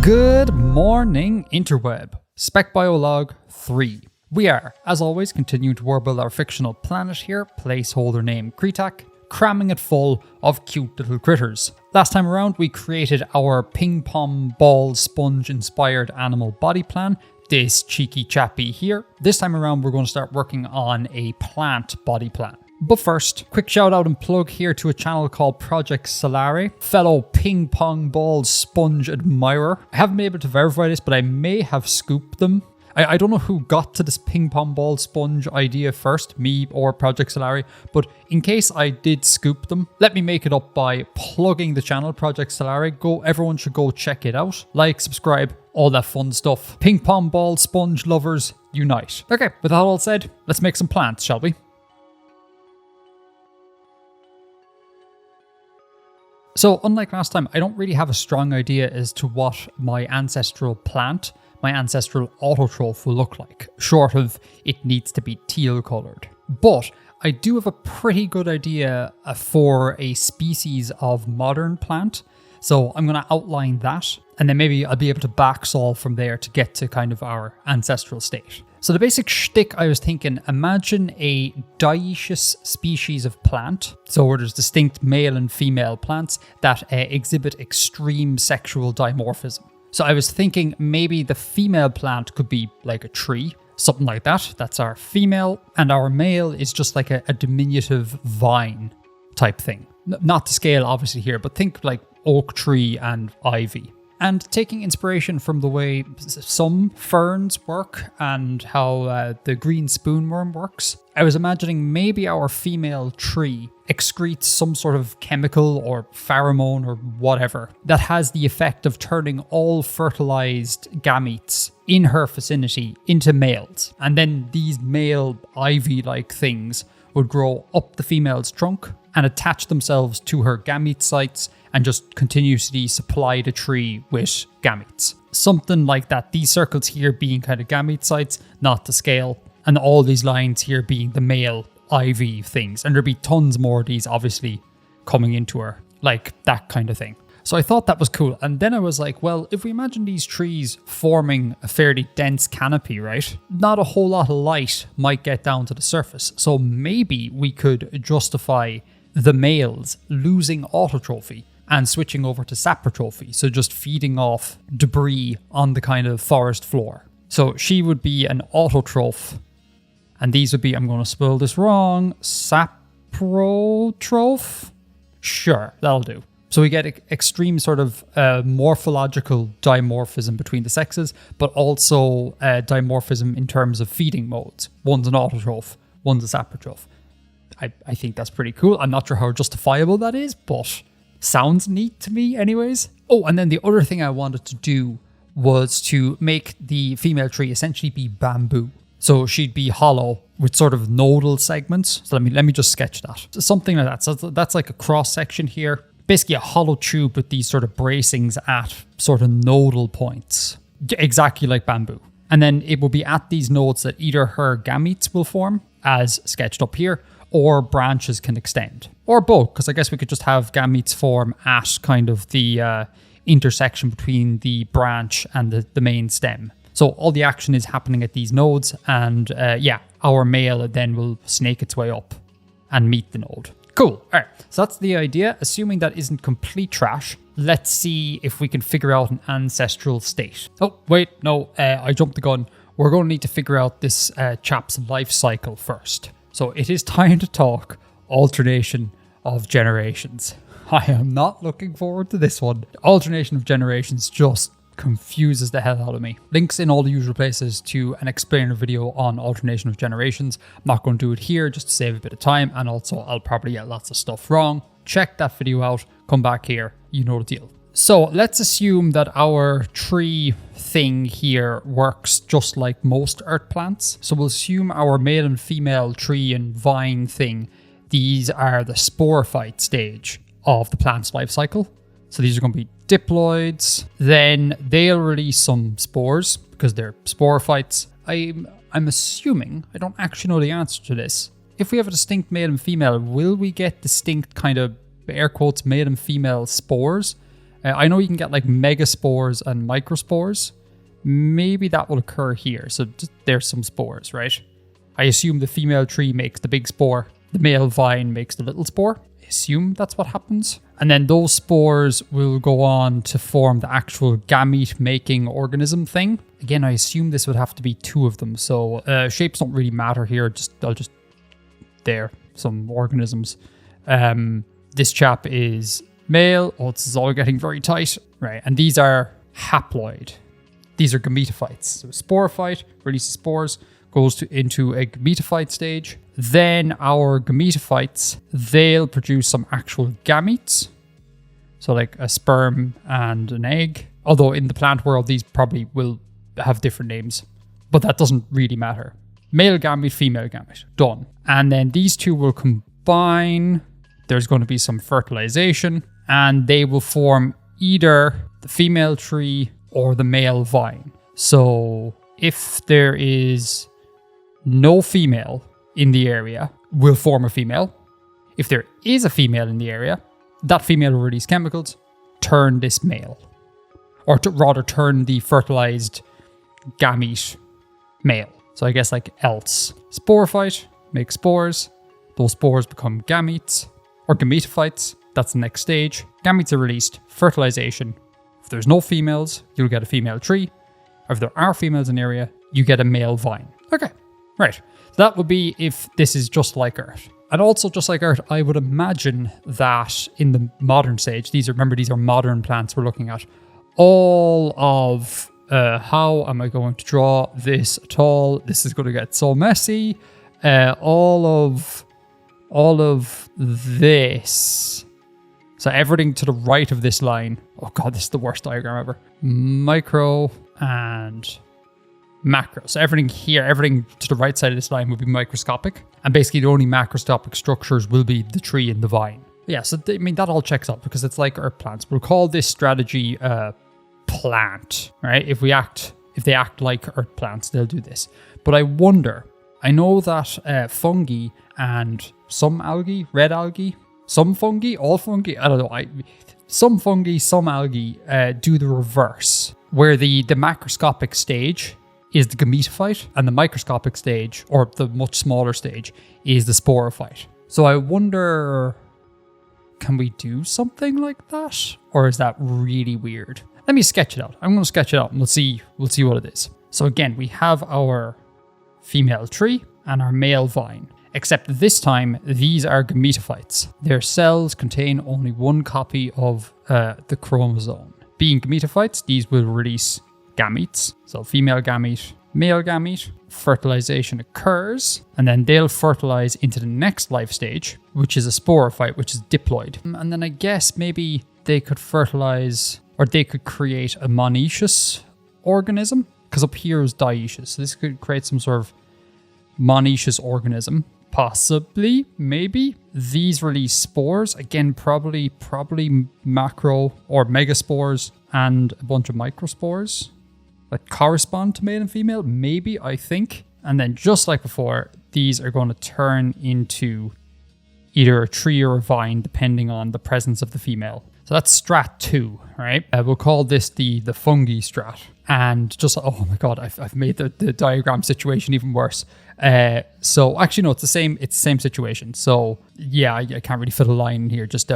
Good morning, interweb. Spec Biolog 3. We are, as always, continuing to warble our fictional planet here, placeholder name Kretak, cramming it full of cute little critters. Last time around, we created our ping pong ball sponge inspired animal body plan, this cheeky chappy here. This time around, we're going to start working on a plant body plan. But first, quick shout out and plug here to a channel called Project Solare, fellow ping pong ball sponge admirer. I haven't been able to verify this, but I may have scooped them. I don't know who got to this ping pong ball sponge idea first, me or Project Solare, but in case I did scoop them, let me make it up by plugging the channel Project Solare. Everyone should go check it out. Like, subscribe, all that fun stuff. Ping pong ball sponge lovers, unite. Okay, with that all said, let's make some plants, shall we? So, unlike last time, I don't really have a strong idea as to what my ancestral plant, my ancestral autotroph will look like, short of it needs to be teal coloured. But I do have a pretty good idea for a species of modern plant, so I'm going to outline that, and then maybe I'll be able to back solve from there to get to kind of our ancestral state. So the basic shtick, I was thinking, imagine a dioecious species of plant, so where there's distinct male and female plants that exhibit extreme sexual dimorphism. So I was thinking maybe the female plant could be like a tree, something like that. That's our female, and our male is just like a diminutive vine type thing. Not to scale obviously here, but think like oak tree and ivy. And taking inspiration from the way some ferns work and how the green spoonworm works, I was imagining maybe our female tree excretes some sort of chemical or pheromone or whatever that has the effect of turning all fertilized gametes in her vicinity into males. And then these male ivy-like things would grow up the female's trunk and attach themselves to her gamete sites and just continuously supply the tree with gametes. Something like that. These circles here being kind of gamete sites, not to scale, and all these lines here being the male ivy things. And there'd be tons more of these obviously coming into her, like that kind of thing. So I thought that was cool. And then I was like, well, if we imagine these trees forming a fairly dense canopy, right? Not a whole lot of light might get down to the surface. So maybe we could justify the males losing autotrophy and switching over to saprotrophy, so just feeding off debris on the kind of forest floor. So she would be an autotroph, and these would be, I'm going to spell this wrong, saprotroph? Sure, that'll do. So we get extreme sort of morphological dimorphism between the sexes, but also dimorphism in terms of feeding modes. One's an autotroph, one's a saprotroph. I think that's pretty cool. I'm not sure how justifiable that is, but sounds neat to me anyways. Oh, and then the other thing I wanted to do was to make the female tree essentially be bamboo. So she'd be hollow with sort of nodal segments. So let me just sketch that. So something like that. So that's like a cross section here. Basically a hollow tube with these sort of bracings at sort of nodal points. Exactly like bamboo. And then it will be at these nodes that either her gametes will form, as sketched up here, or branches can extend. Or both, because I guess we could just have gametes form at kind of the intersection between the branch and the main stem. So all the action is happening at these nodes, and our male then will snake its way up and meet the node. Cool. All right, so that's the idea. Assuming that isn't complete trash, let's see if we can figure out an ancestral state. Oh, wait, no, I jumped the gun. We're going to need to figure out this chap's life cycle first. So it is time to talk alternation of generations. I am not looking forward to this one. Alternation of generations just confuses the hell out of me. Links in all the usual places to an explainer video on alternation of generations. I'm not going to do it here just to save a bit of time, and also I'll probably get lots of stuff wrong. Check that video out, come back here, you know the deal. So let's assume that our tree thing here works just like most earth plants. So we'll assume our male and female tree and vine thing, these are the sporophyte stage of the plant's life cycle. So these are going to be diploids. Then they'll release some spores because they're sporophytes. I'm assuming, I don't actually know the answer to this. If we have a distinct male and female, will we get distinct kind of air quotes male and female spores? I know you can get like megaspores and microspores. Maybe that will occur here. So there's some spores, right? I assume the female tree makes the big spore. The male vine makes the little spore. I assume that's what happens. And then those spores will go on to form the actual gamete-making organism thing. Again, I assume this would have to be 2 of them. So shapes don't really matter here. I'll just there, some organisms. This chap is male. Oh, this is all getting very tight. Right, and these are haploid. These are gametophytes. So sporophyte releases spores, goes into a gametophyte stage. Then our gametophytes, they'll produce some actual gametes. So like a sperm and an egg. Although in the plant world, these probably will have different names. But that doesn't really matter. Male gamete, female gamete. Done. And then these 2 will combine. There's going to be some fertilization. And they will form either the female tree or the male vine. So if there is no female in the area, we'll form a female. If there is a female in the area, that female will release chemicals, turn this male. Or rather turn the fertilized gamete male. So I guess like else. Sporophyte makes spores. Those spores become gametes or gametophytes. That's the next stage. Gametes are released, fertilization. If there's no females, you'll get a female tree. Or if there are females in the area, you get a male vine. Okay, right. So that would be if this is just like Earth. And also just like Earth, I would imagine that in the modern stage, these are modern plants we're looking at. All of, how am I going to draw this at all? This is going to get so messy. All of this. So everything to the right of this line. Oh God, this is the worst diagram ever. Micro and macro. So everything here, everything to the right side of this line will be microscopic. And basically the only macroscopic structures will be the tree and the vine. Yeah, so I mean, that all checks out because it's like Earth plants. We'll call this strategy plant, right? If they act like Earth plants, they'll do this. But I wonder, I know that fungi and some algae, red algae, some fungi, all fungi, I don't know. Some fungi, some algae do the reverse, where the macroscopic stage is the gametophyte and the microscopic stage, or the much smaller stage, is the sporophyte. So I wonder, can we do something like that? Or is that really weird? Let me sketch it out. I'm going to sketch it out and we'll see what it is. So again, we have our female tree and our male vine. Except this time, these are gametophytes. Their cells contain only 1 copy of the chromosome. Being gametophytes, these will release gametes. So female gamete, male gamete. Fertilization occurs, and then they'll fertilize into the next life stage, which is a sporophyte, which is diploid. And then I guess maybe they could fertilize, or they could create a monoecious organism, because up here is dioecious. So this could create some sort of monoecious organism. Possibly, maybe. These release spores. Again, probably macro or megaspores and a bunch of microspores that correspond to male and female. Maybe, I think. And then just like before, these are going to turn into either a tree or a vine, depending on the presence of the female. So that's strat 2, right? We'll call this the fungi strat. And just, oh my God, I've made the diagram situation even worse. So actually, no, it's the same situation. So yeah, I can't really fit a line in here. Just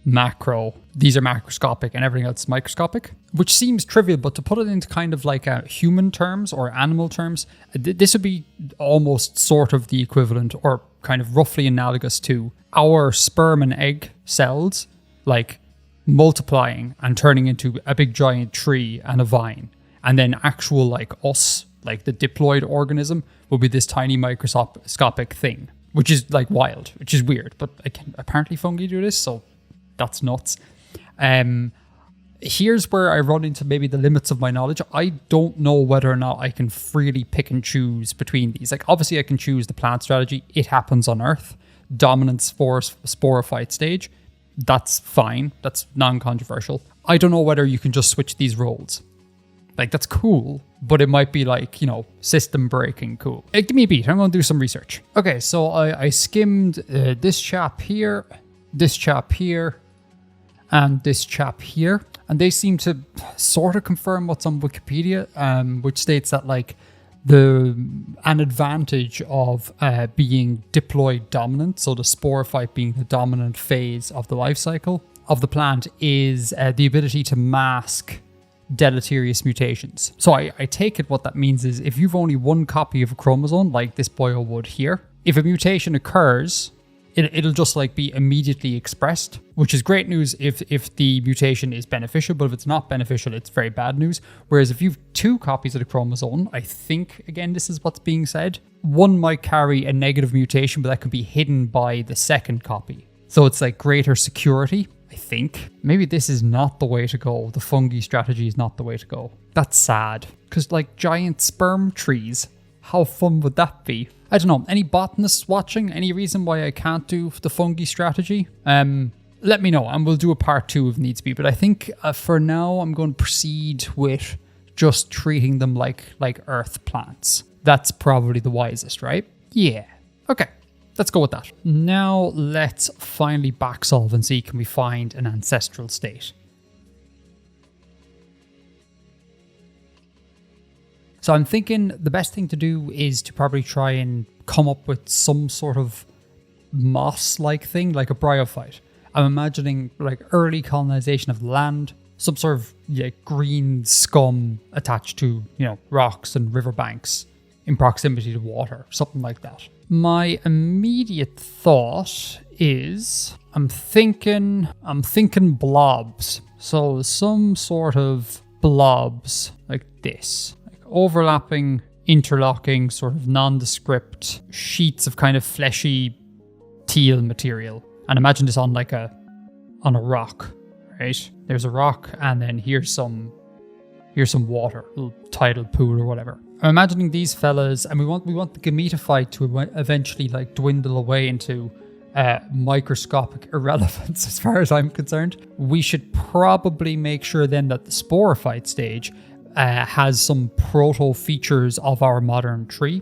macro. These are macroscopic and everything else is microscopic, which seems trivial, but to put it into kind of like human terms or animal terms, this would be almost sort of the equivalent or kind of roughly analogous to our sperm and egg cells, like multiplying and turning into a big giant tree and a vine. And then actual like us, like the diploid organism, will be this tiny microscopic thing, which is like wild, which is weird. But apparently fungi do this, so that's nuts. Here's where I run into maybe the limits of my knowledge. I don't know whether or not I can freely pick and choose between these. Like obviously I can choose the plant strategy. It happens on Earth. Dominant sporophyte stage. That's fine. That's non-controversial. I don't know whether you can just switch these roles. Like, that's cool, but it might be like, system breaking cool. Give me a beat. I'm going to do some research. Okay, so I skimmed this chap here, and this chap here. And they seem to sort of confirm what's on Wikipedia, which states that like an advantage of being diploid dominant, so the sporophyte being the dominant phase of the life cycle of the plant, is the ability to mask deleterious mutations. So I take it what that means is if you've only one copy of a chromosome, like this boyo would here, if a mutation occurs, it'll just like be immediately expressed, which is great news if the mutation is beneficial, but if it's not beneficial, it's very bad news. Whereas if you've two copies of the chromosome, I think, again, this is what's being said, one might carry a negative mutation, but that could be hidden by the second copy. So it's like greater security, I think. Maybe this is not the way to go. The fungi strategy is not the way to go. That's sad, because like giant sperm trees, how fun would that be? I don't know. Any botanists watching? Any reason why I can't do the fungi strategy? Let me know, and we'll do a part 2 if needs be. But I think for now, I'm going to proceed with just treating them like earth plants. That's probably the wisest, right? Yeah. Okay. Let's go with that. Now let's finally backsolve and see, can we find an ancestral state? So I'm thinking the best thing to do is to probably try and come up with some sort of moss-like thing, like a bryophyte. I'm imagining like early colonization of the land, some sort of green scum attached to, rocks and riverbanks in proximity to water, something like that. My immediate thought is I'm thinking blobs. So some sort of blobs like this. Overlapping, interlocking, sort of nondescript sheets of kind of fleshy teal material. And imagine this on a rock, right? There's a rock, and then here's some water, a little tidal pool or whatever. I'm imagining these fellas, and we want the gametophyte to eventually like dwindle away into microscopic irrelevance as far as I'm concerned. We should probably make sure then that the sporophyte stage has some proto features of our modern tree,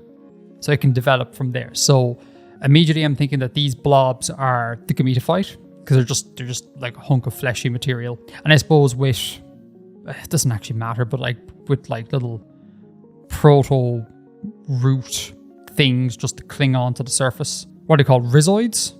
so it can develop from there. So immediately I'm thinking that these blobs are the gametophyte, because they're just like a hunk of fleshy material. And I suppose with, it doesn't actually matter, but like with like little proto root things just to cling on to the surface. What are they called? Rhizomes?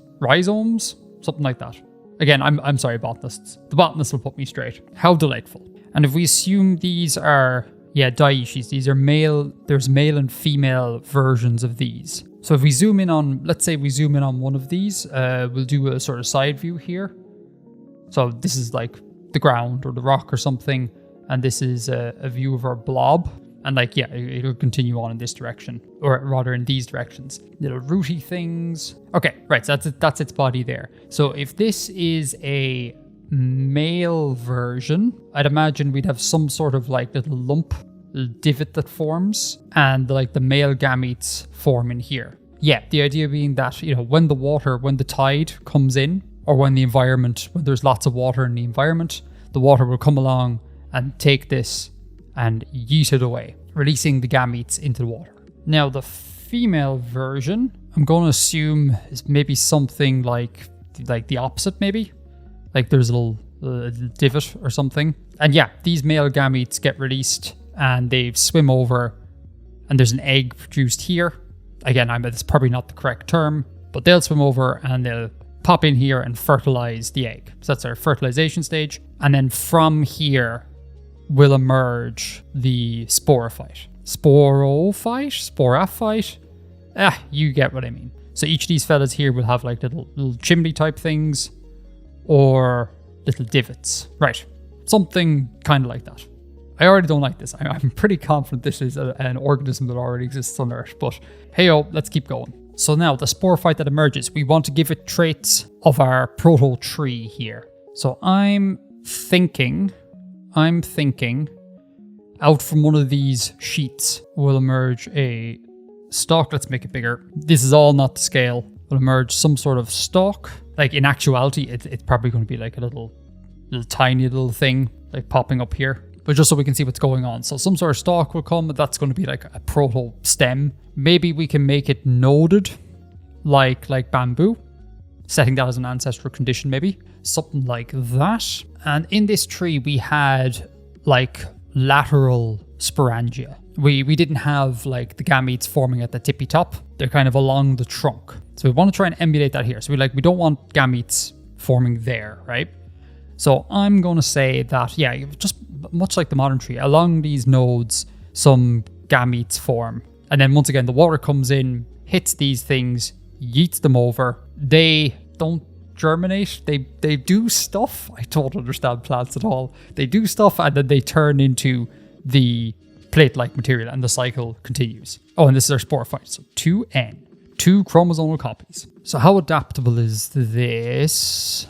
Something like that. Again, I'm sorry, botanists. The botanists will put me straight. How delightful. And if we assume these are, dioecious, these are male, there's male and female versions of these. So if we zoom in on, let's say we zoom in on one of these, we'll do a sort of side view here. So this is like the ground or the rock or something, and this is a view of our blob. And it'll continue on in this direction, or rather in these directions. Little rooty things. Okay, right, so that's its body there. So if this is a male version, I'd imagine we'd have some sort of like little lump, little divot that forms, and like the male gametes form in here. Yeah, the idea being that, when the tide comes in, or when there's lots of water in the environment, the water will come along and take this and yeet it away, releasing the gametes into the water. Now the female version, I'm going to assume is maybe something like the opposite, maybe. Like there's a little divot or something. And these male gametes get released and they swim over, and there's an egg produced here. Again, it's probably not the correct term, but they'll swim over and they'll pop in here and fertilize the egg. So that's our fertilization stage. And then from here will emerge the sporophyte. Sporophyte? You get what I mean. So each of these fellas here will have like little chimney type things, or little divots. Right. Something kind of like that. I already don't like this. I'm pretty confident this is an organism that already exists on Earth, but hey-oh, let's keep going. So now the sporophyte that emerges, we want to give it traits of our proto tree here. So I'm thinking out from one of these sheets will emerge a stalk. Let's make it bigger. This is all not to scale. Will emerge some sort of stalk. Like in actuality, it's probably going to be like a little tiny little thing like popping up here. But just so we can see what's going on. So some sort of stalk will come, but that's going to be like a proto stem. Maybe we can make it noded like bamboo, setting that as an ancestral condition maybe. something like that. And in this tree, we had like lateral sporangia. We didn't have like the gametes forming at the tippy top. They're kind of along the trunk. So we want to try and emulate that here. So we don't want gametes forming there, right? So I'm going to say that, yeah, just much like the modern tree, along these nodes, some gametes form. And then once again, the water comes in, hits these things, yeets them over. They don't germinate. They do stuff. I don't understand plants at all. They do stuff and then they turn into the plate-like material and the cycle continues. Oh, and this is our sporophyte. So 2N, 2 chromosomal copies. So how adaptable is this?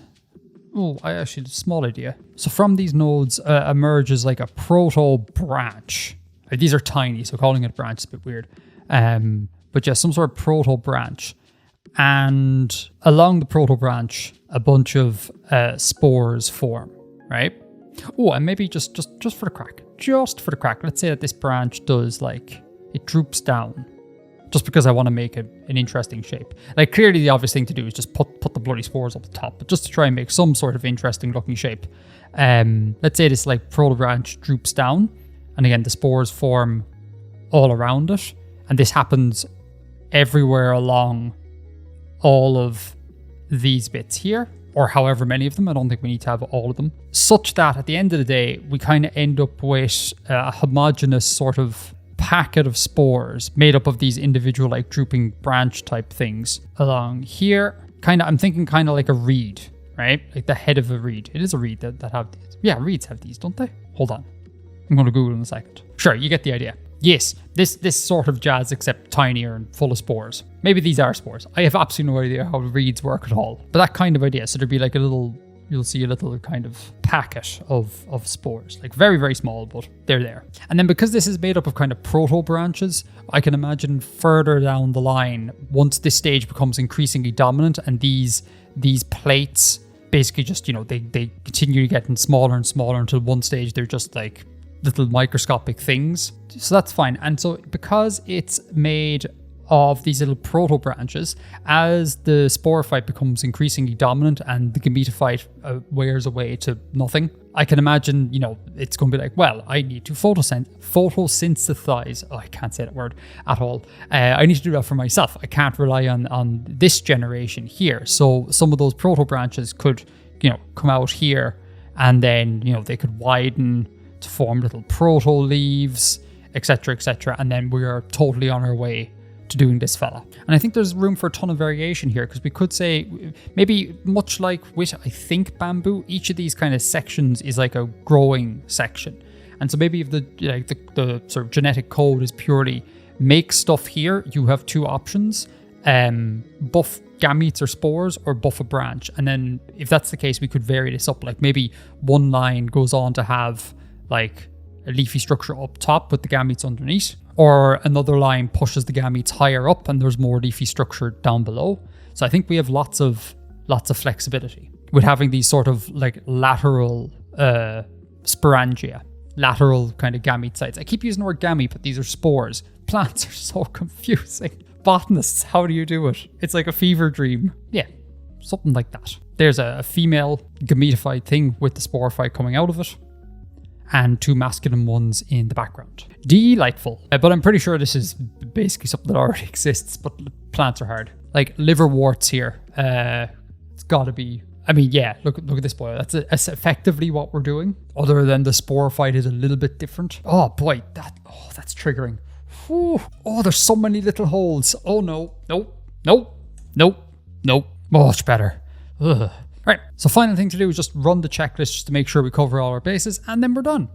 Oh, I actually had a small idea. So from these nodes emerges like a proto-branch. These are tiny, so calling it a branch is a bit weird. But yeah, some sort of proto-branch. And along the proto-branch, a bunch of spores form, right? Oh, and maybe just for the crack. Just for the crack. Let's say that this branch does, like, it droops down. Just because I want to make it an interesting shape. Like, clearly the obvious thing to do is just put the bloody spores up the top. But just to try and make some sort of interesting looking shape. Let's say this, like, proto-branch droops down. And again, the spores form all around it. And this happens everywhere along all of these bits here, or however many of them. I don't think we need to have all of them. Such that at the end of the day, we kind of end up with a homogeneous sort of packet of spores made up of these individual like drooping branch type things along here. I'm thinking kind of like a reed, right? Like the head of a reed. It is a reed that have these. Yeah, reeds have these, don't they? Hold on. I'm going to Google in a second. Sure, you get the idea. Yes, this sort of jazz, except tinier and full of spores. Maybe these are spores. I have absolutely no idea how reeds work at all. But that kind of idea. So there'd be like you'll see a little kind of packet of spores. Like very, very small, but they're there. And then because this is made up of kind of proto-branches, I can imagine further down the line, once this stage becomes increasingly dominant and these plates basically just, they continue getting smaller and smaller until one stage they're just like little microscopic things. So that's fine. And so because it's made of these little proto-branches, as the sporophyte becomes increasingly dominant and the gametophyte wears away to nothing, I can imagine, it's going to be like, well, I need to photosynthesize. Oh, I can't say that word at all. I need to do that for myself. I can't rely on this generation here. So some of those proto-branches could, come out here and then, they could widen to form little proto-leaves, etc., etc. And then we are totally on our way to doing this fella. And I think there's room for a ton of variation here, because we could say, maybe much like with, I think, bamboo, each of these kind of sections is like a growing section. And so maybe if the sort of genetic code is purely make stuff here, you have two options, buff gametes or spores or buff a branch. And then if that's the case, we could vary this up. Like maybe one line goes on to have like a leafy structure up top with the gametes underneath, or another line pushes the gametes higher up and there's more leafy structure down below. So I think we have lots of flexibility with having these sort of like lateral sporangia, lateral kind of gamete sites. I keep using the word gamete, but these are spores. Plants are so confusing. Botanists, how do you do it? It's like a fever dream. Yeah, something like that. There's a female gametophyte thing with the sporophyte coming out of it, and two masculine ones in the background. Delightful. But I'm pretty sure this is basically something that already exists, but plants are hard. Like liverworts here. It's got to be... I mean, yeah, look at this boy. That's effectively what we're doing. Other than the sporophyte is a little bit different. Oh boy, that's triggering. Whew. Oh, there's so many little holes. Oh no. Nope. Much better. Ugh. Right, so final thing to do is just run the checklist just to make sure we cover all our bases, and then we're done.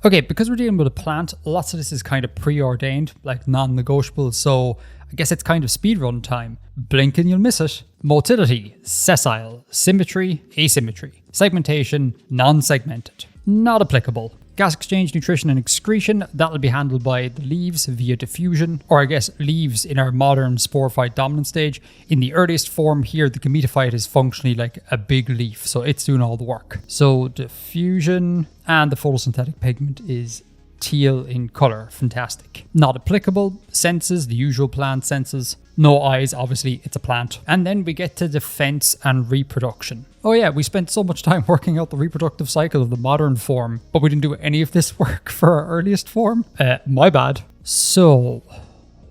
Okay, because we're dealing with a plant, lots of this is kind of preordained, like non-negotiable, so I guess it's kind of speedrun time. Blink and you'll miss it. Motility, sessile, symmetry, asymmetry, segmentation, non-segmented, not applicable. Gas exchange, nutrition, and excretion, that'll be handled by the leaves via diffusion, or I guess leaves in our modern sporophyte dominant stage. In the earliest form here, the gametophyte is functionally like a big leaf, so it's doing all the work. So diffusion, and the photosynthetic pigment is teal in color. Fantastic. Not applicable. Senses, the usual plant senses. No eyes, obviously it's a plant. And then we get to defense and reproduction. Oh yeah, we spent so much time working out the reproductive cycle of the modern form, but we didn't do any of this work for our earliest form. My bad. So,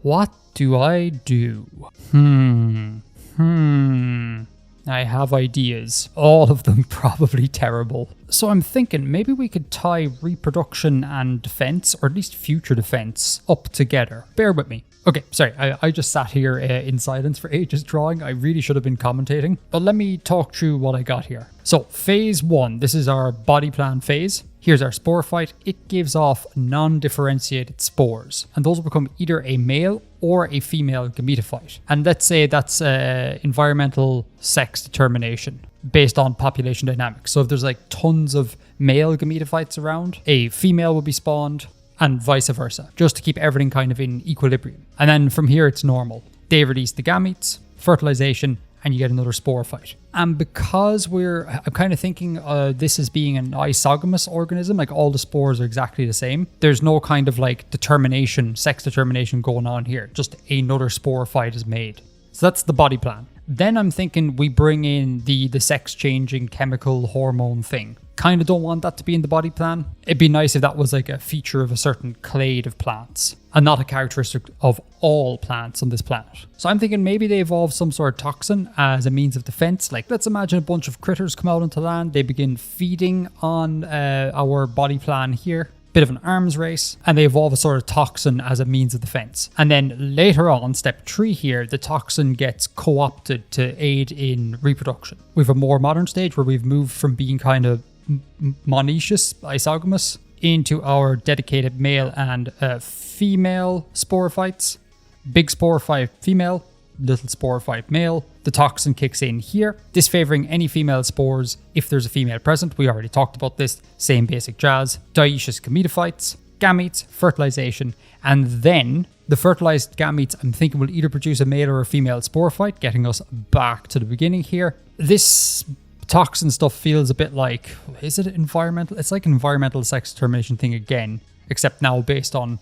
what do I do? I have ideas. All of them probably terrible. So I'm thinking maybe we could tie reproduction and defense, or at least future defense, up together. Bear with me. Okay, sorry, I just sat here in silence for ages drawing. I really should have been commentating. But let me talk through what I got here. So phase 1, this is our body plan phase. Here's our sporophyte. It gives off non-differentiated spores, and those will become either a male or a female gametophyte. And let's say that's environmental sex determination based on population dynamics. So if there's like tons of male gametophytes around, a female will be spawned, and vice versa, just to keep everything kind of in equilibrium. And then from here, it's normal. They release the gametes, fertilization, and you get another sporophyte. And because I'm kind of thinking this as being an isogamous organism, like all the spores are exactly the same. There's no kind of like sex determination going on here. Just another sporophyte is made. So that's the body plan. Then I'm thinking we bring in the sex changing chemical hormone thing. Kind of don't want that to be in the body plan. It'd be nice if that was like a feature of a certain clade of plants and not a characteristic of all plants on this planet. So I'm thinking maybe they evolve some sort of toxin as a means of defense. Like, let's imagine a bunch of critters come out onto land. They begin feeding on our body plan here. Bit of an arms race, and they evolve a sort of toxin as a means of defense. And then later on, step 3 here, the toxin gets co-opted to aid in reproduction. We have a more modern stage where we've moved from being kind of monoecious, isogamous, into our dedicated male and female sporophytes. Big sporophyte female, little sporophyte male. The toxin kicks in here, disfavoring any female spores if there's a female present. We already talked about this, same basic jazz. Dioecious gametophytes, gametes, fertilization, and then the fertilized gametes I'm thinking will either produce a male or a female sporophyte, getting us back to the beginning here. This toxin stuff feels a bit like, is it environmental? It's like an environmental sex determination thing again, except now based on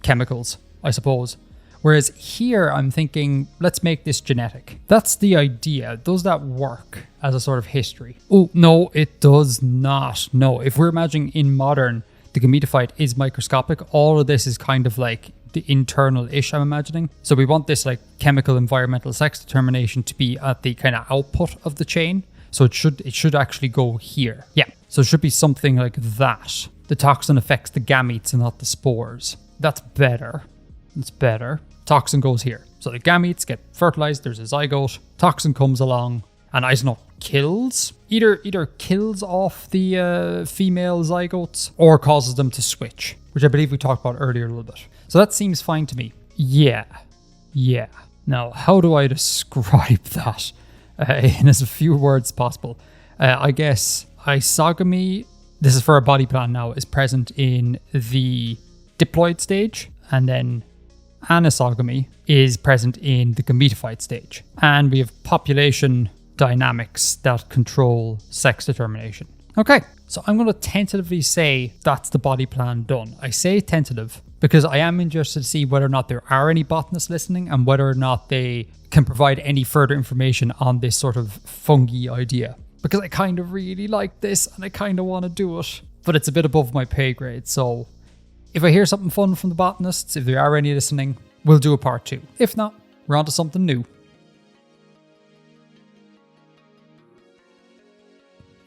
chemicals, I suppose. Whereas here I'm thinking, let's make this genetic. That's the idea. Does that work as a sort of history? Oh, no, it does not. No, if we're imagining in modern, the gametophyte is microscopic. All of this is kind of like the internal-ish, I'm imagining. So we want this like chemical environmental sex determination to be at the kind of output of the chain. So it should actually go here. Yeah, so it should be something like that. The toxin affects the gametes and not the spores. That's better. It's better. Toxin goes here. So the gametes get fertilized, there's a zygote, toxin comes along, and I don't know, kills? Either kills off the female zygotes or causes them to switch, which I believe we talked about earlier a little bit. So that seems fine to me. Yeah. Now, how do I describe that in as few words possible? I guess isogamy, this is for a body plan now, is present in the diploid stage, and then anisogamy is present in the gametophyte stage. And we have population dynamics that control sex determination. Okay, so I'm going to tentatively say that's the body plan done. I say tentative because I am interested to see whether or not there are any botanists listening and whether or not they can provide any further information on this sort of fungi idea. Because I kind of really like this and I kind of want to do it, but it's a bit above my pay grade. So if I hear something fun from the botanists, if there are any listening, we'll do a part 2. If not, we're on to something new.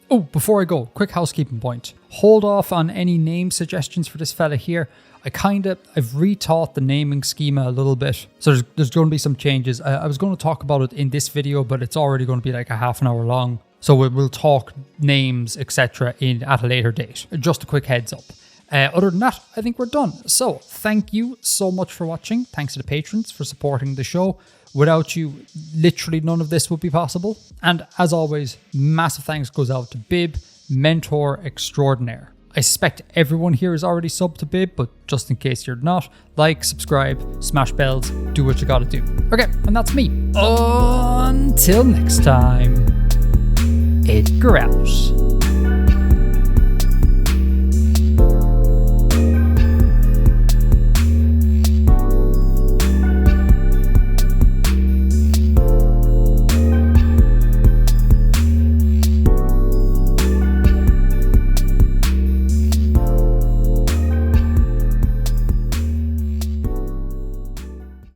Oh, before I go, quick housekeeping point. Hold off on any name suggestions for this fella here. I've rethought the naming schema a little bit. So there's going to be some changes. I was going to talk about it in this video, but it's already going to be like a half an hour long. So we'll talk names, etc. at a later date. Just a quick heads up. Other than that, I think we're done. So thank you so much for watching. Thanks to the patrons for supporting the show. Without you, literally none of this would be possible. And as always, massive thanks goes out to Bib, mentor extraordinaire. I suspect everyone here is already subbed to Bib, but just in case you're not, like, subscribe, smash bells, do what you gotta do. Okay, and that's me. Until next time, Edgar out.